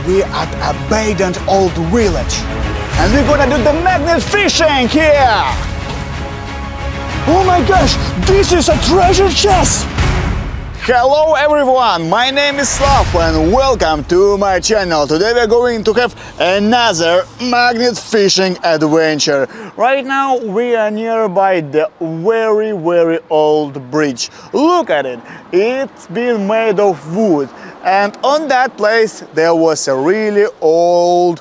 we're at abandoned old village. And we're gonna do the magnet fishing here! Oh my gosh, this is a treasure chest! Hello everyone, my name is Slav and welcome to my channel. Today we're going to have another magnet fishing adventure. Right now we are nearby the very old bridge. Look at it, it's been made of wood. And on that place there was a really old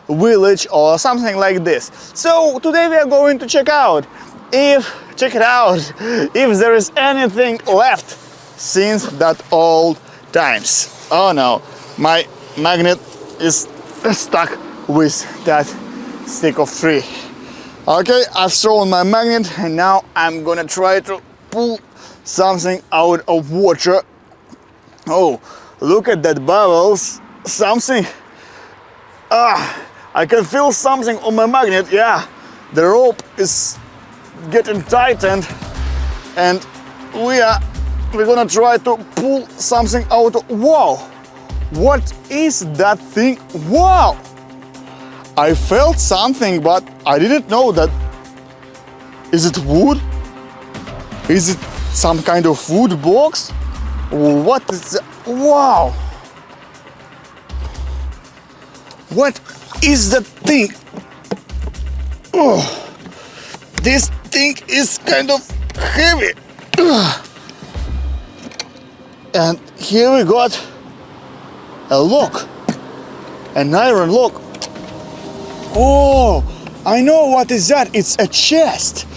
village or something like this. So today we are going to check it out if there is anything left since that old times. Oh no, my magnet is stuck with that stick of tree. Okay, I've thrown my magnet and now I'm gonna try to pull something out of water. Oh, look at that bubbles. Something. I can feel something on my magnet. Yeah, the rope is getting tightened and we're gonna try to pull something out. Wow, what is that thing? Wow, I felt something, but I didn't know that. Is it wood? Is it some kind of food box? What is that? Wow, what is that thing? Oh, this thing is kind of heavy. And here we got a lock, an iron lock. Oh, I know what is that. It's a chest.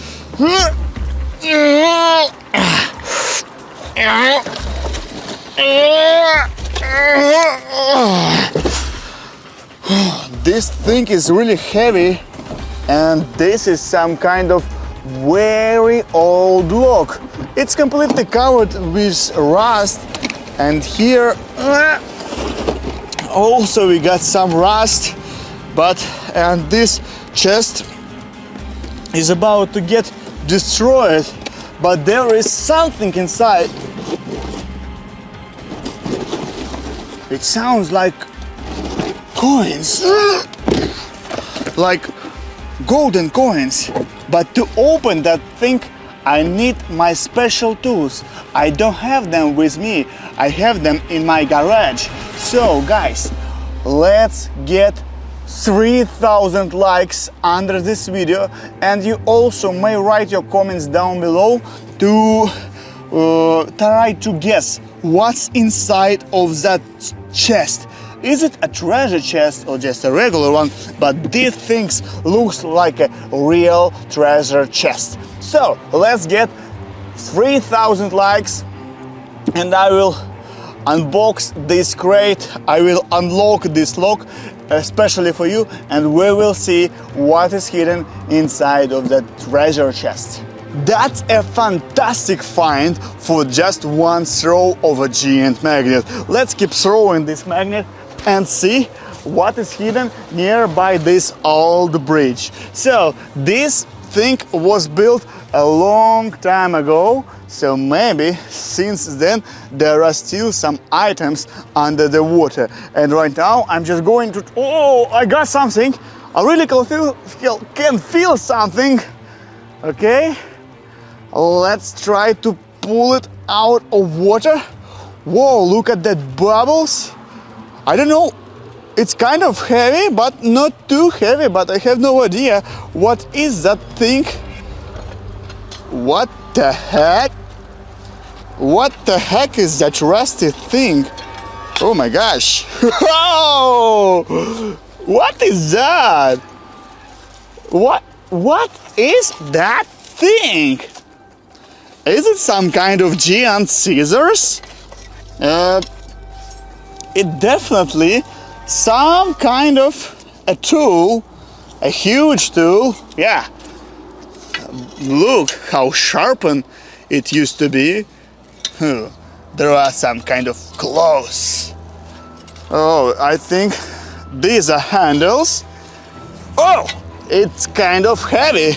This thing is really heavy, and this is some kind of very old lock. It's completely covered with rust, and here also we got some rust, and this chest is about to get destroyed, but there is something inside. It sounds like coins, like golden coins, but to open that thing I need my special tools. I don't have them with me, I have them in my garage. So guys, let's get 3,000 likes under this video, and you also may write your comments down below to try to guess what's inside of that chest. Is it a treasure chest or just a regular one? But this thing looks like a real treasure chest. So let's get 3,000 likes and I will unbox this crate. I will unlock this lock especially for you, and we will see what is hidden inside of that treasure chest. That's a fantastic find for just one throw of a giant magnet. Let's keep throwing this magnet and see what is hidden nearby this old bridge. So this thing was built a long time ago, so maybe since then there are still some items under the water. And right now I'm just going to... Oh, I got something. I really can feel something. Okay, let's try to pull it out of water. Whoa, look at that bubbles. I don't know, it's kind of heavy, but not too heavy, but I have no idea what is that thing. What the heck? What the heck is that rusty thing? Oh my gosh. What is that? What is that thing? Is it some kind of giant scissors? It definitely some kind of a tool, a huge tool. Yeah, look how sharpened it used to be. There are some kind of claws. Oh, I think these are handles. Oh, it's kind of heavy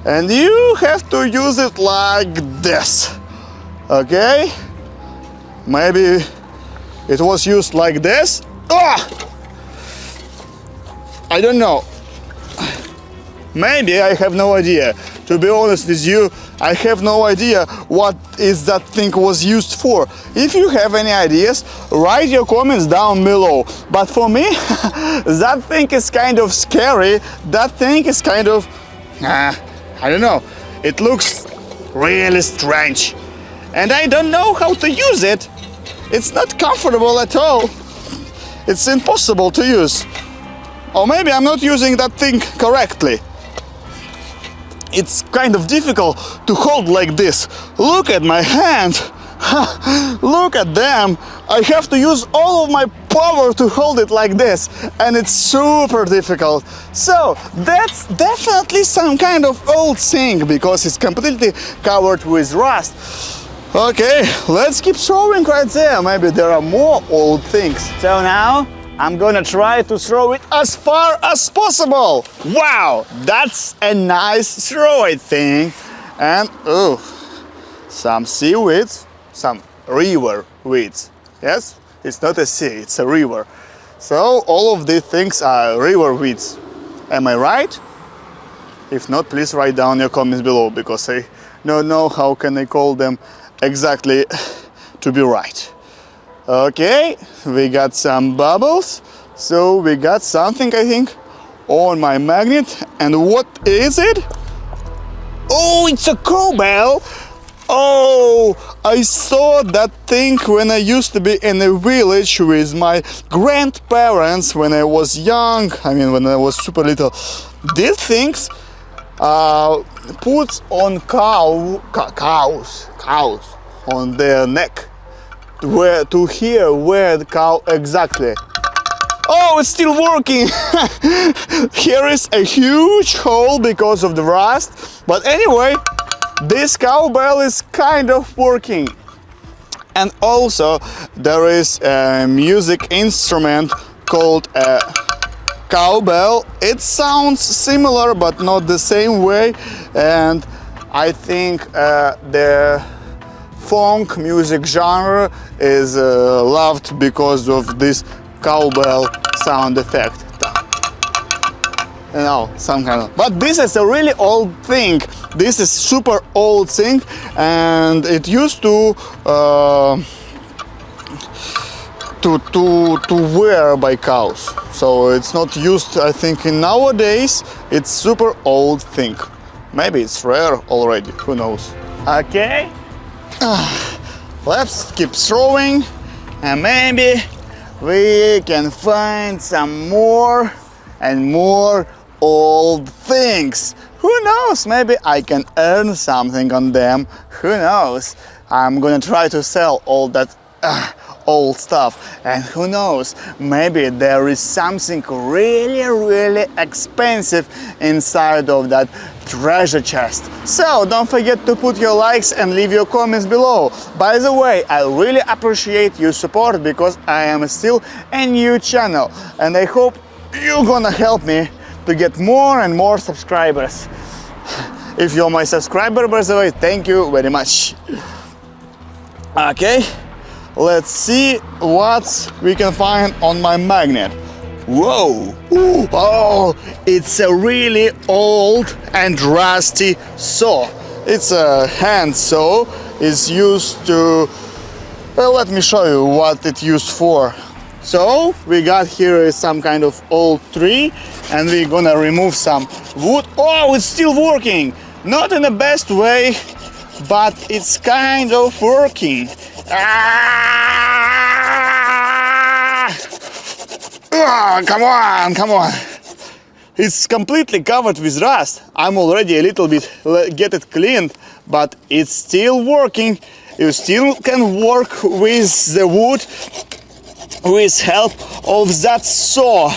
and you have to use it like this. Okay, maybe it was used like this I don't know. Maybe I have no idea. To be honest with you, I have no idea what is that thing was used for. If you have any ideas, write your comments down below. But for me, that thing is kind of scary. That thing is kind of, I don't know. It looks really strange. And I don't know how to use it. It's not comfortable at all. It's impossible to use. Or maybe I'm not using that thing correctly. It's kind of difficult to hold like this. Look at my hand. Look at them. I have to use all of my power to hold it like this. And it's super difficult. So that's definitely some kind of old thing because it's completely covered with rust. Okay, let's keep throwing right there. Maybe there are more old things. So now I'm gonna try to throw it as far as possible. Wow, that's a nice throw, I think. And oh, some seaweeds, some river weeds. Yes, it's not a sea, it's a river. So all of these things are river weeds. Am I right? If not, please write down your comments below because I don't know how can I call them exactly to be right. Okay, we got some bubbles, so we got something, I think, on my magnet. And what is it? Oh, it's a cowbell. Oh, I saw that thing when I used to be in a village with my grandparents when I was young. I mean, when I was super little. These things put on cows on their neck. Where to hear where the cow exactly. Oh, it's still working. Here is a huge hole because of the rust. But anyway, this cowbell is kind of working. And also there is a music instrument called a cowbell. It sounds similar but not the same way. And I think the funk music genre is loved because of this cowbell sound effect. You know, some kind of. But this is a really old thing. This is super old thing, and it used to wear by cows. So it's not used, I think, in nowadays. It's super old thing. Maybe it's rare already. Who knows? Okay. Let's keep throwing and maybe we can find some more and more old things. Who knows, maybe I can earn something on them. Who knows, I'm gonna try to sell all that old stuff, and who knows, maybe there is something really expensive inside of that treasure chest. So don't forget to put your likes and leave your comments below. By the way, I really appreciate your support because I am still a new channel and I hope you're gonna help me to get more and more subscribers. If you're my subscriber, by the way, thank you very much. Okay, let's see what we can find on my magnet. Whoa! Ooh, oh, it's a really old and rusty saw. It's a hand saw. It's used to... Well, let me show you what it's used for. So, we got here some kind of old tree and we're gonna remove some wood. Oh, it's still working! Not in the best way, but it's kind of working. Come on! It's completely covered with rust. I'm already a little bit get it cleaned, but it's still working. You still can work with the wood with help of that saw.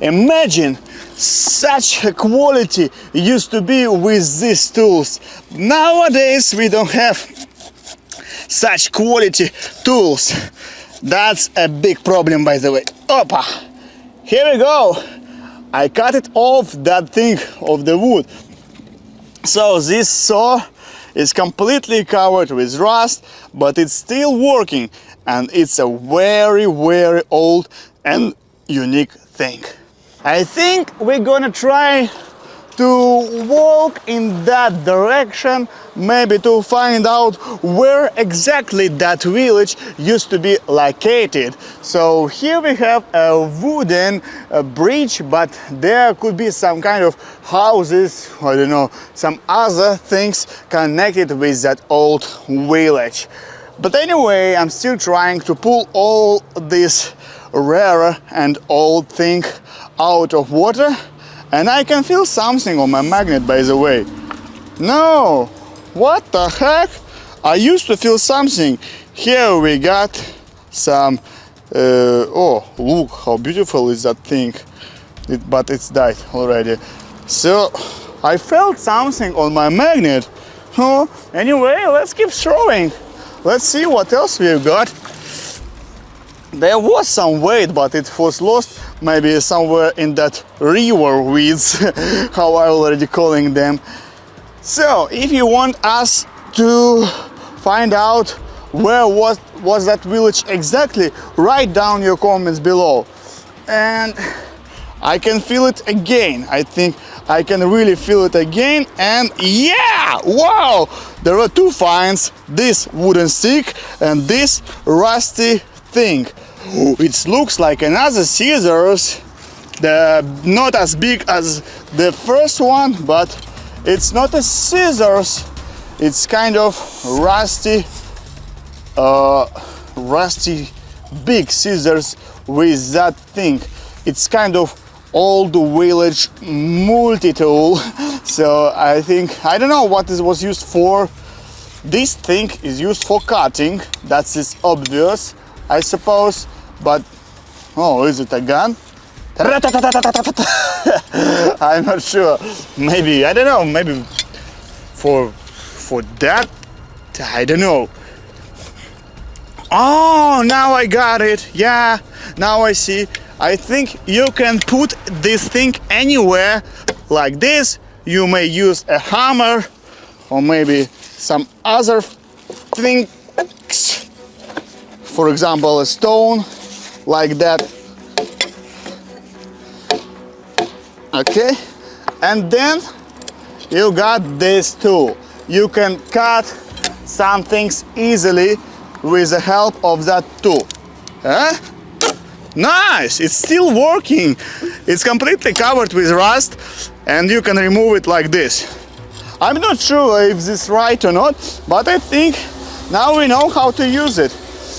Imagine such a quality used to be with these tools. Nowadays we don't have such quality tools. That's a big problem, by the way. Opa! Here we go. I cut it off that thing of the wood. So this saw is completely covered with rust, but it's still working. and it's a very, very old and unique thing. I think we're gonna try to walk in that direction, maybe to find out where exactly that village used to be located. So here we have a wooden bridge, but there could be some kind of houses, I don't know, some other things connected with that old village. But anyway, I'm still trying to pull all this rare and old thing out of water. And I can feel something on my magnet, by the way. No! What the heck? I used to feel something. Here we got some... oh, look how beautiful is that thing. But it's died already. So, I felt something on my magnet. Oh, anyway, let's keep throwing. Let's see what else we've got. There was some weight, but it was lost maybe somewhere in that river weeds, how I already calling them. So, if you want us to find out where was that village exactly, write down your comments below. And I can feel it again. I think I can really feel it again. And yeah, wow! There are two finds, this wooden stick and this rusty thing. It looks like another scissors, not as big as the first one, but it's not a scissors, it's kind of rusty big scissors with that thing. It's kind of old village multi-tool, so I think, I don't know what this was used for. This thing is used for cutting, that is obvious, I suppose. But, oh, is it a gun? I'm not sure. Maybe, I don't know, maybe for that? I don't know. Oh, now I got it. Yeah, now I see. I think you can put this thing anywhere like this. You may use a hammer or maybe some other thing. For example, a stone. Like that. Okay, and then you got this tool. You can cut some things easily with the help of that tool. Huh? Nice, it's still working. It's completely covered with rust and you can remove it like this. I'm not sure if this is right or not, but I think now we know how to use it.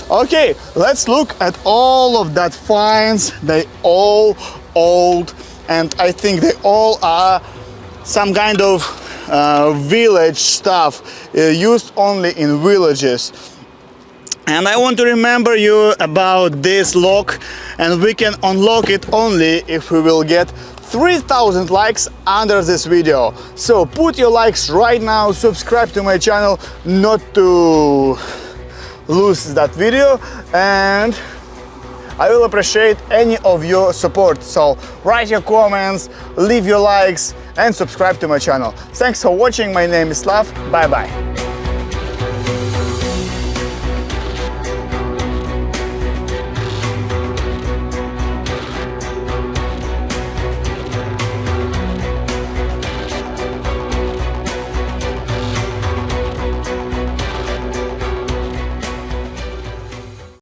Okay, let's look at all of that finds. They all old, and I think they all are some kind of village stuff used only in villages. And I want to remember you about this lock, and we can unlock it only if we will get 3,000 likes under this video. So put your likes right now, subscribe to my channel not to lose that video, and I will appreciate any of your support. So write your comments, leave your likes and subscribe to my channel. Thanks for watching. My name is Slav. Bye bye.